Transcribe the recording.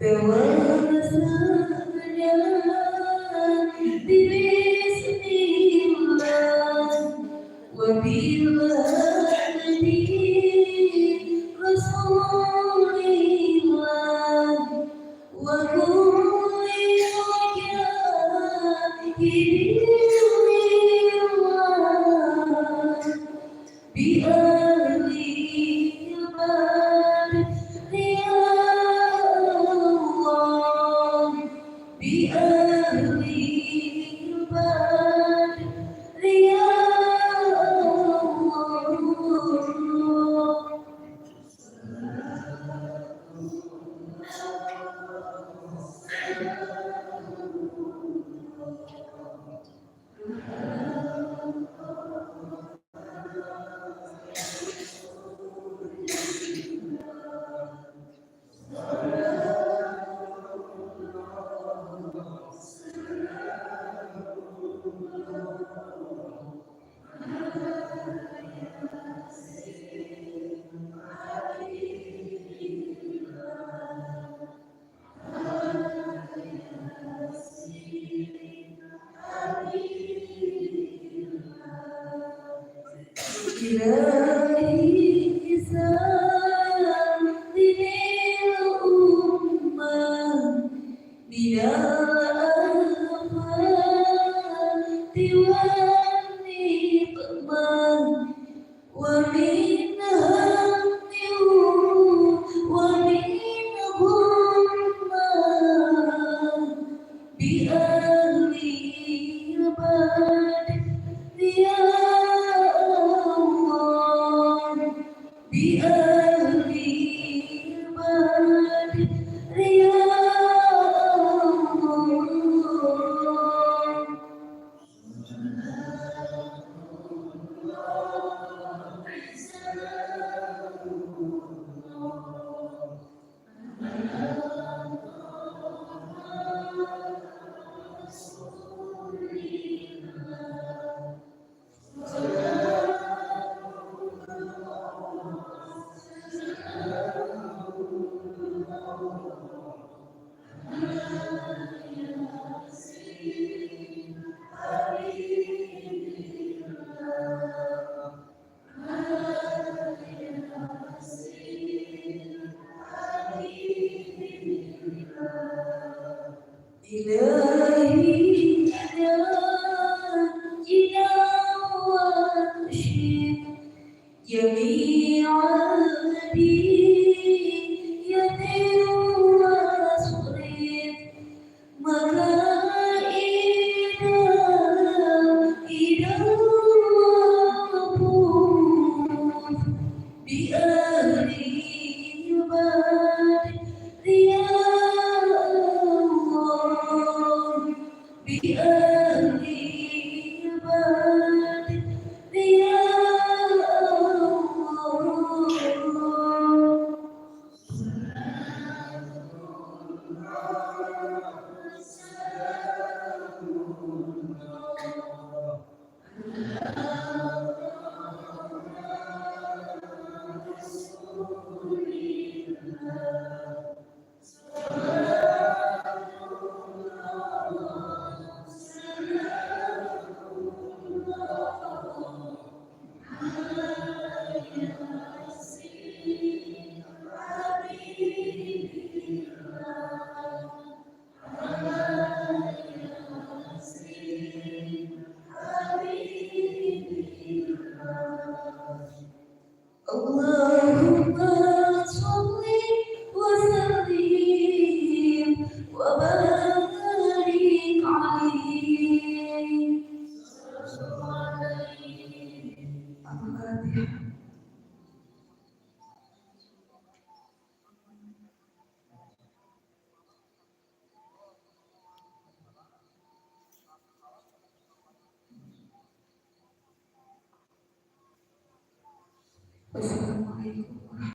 توسلنا ببسم الله وبالهدي رسول الله وكل مجاهد الله بأهل البلد يا الله بأهل البلد يا الله إلهي سلم الأمة من الآفات والنقمة ومن هم ومن غمة بأهل البلد يا الله بأهل البلد يا الله إلهي ناجنا واشف جميع بلية واصرف مكائدنا إلى الوقوف بأهل البلد يا الله بأهل البلد يا الله اللهم صل وسلم وبارك عليه الفاتحة والسلام عليكم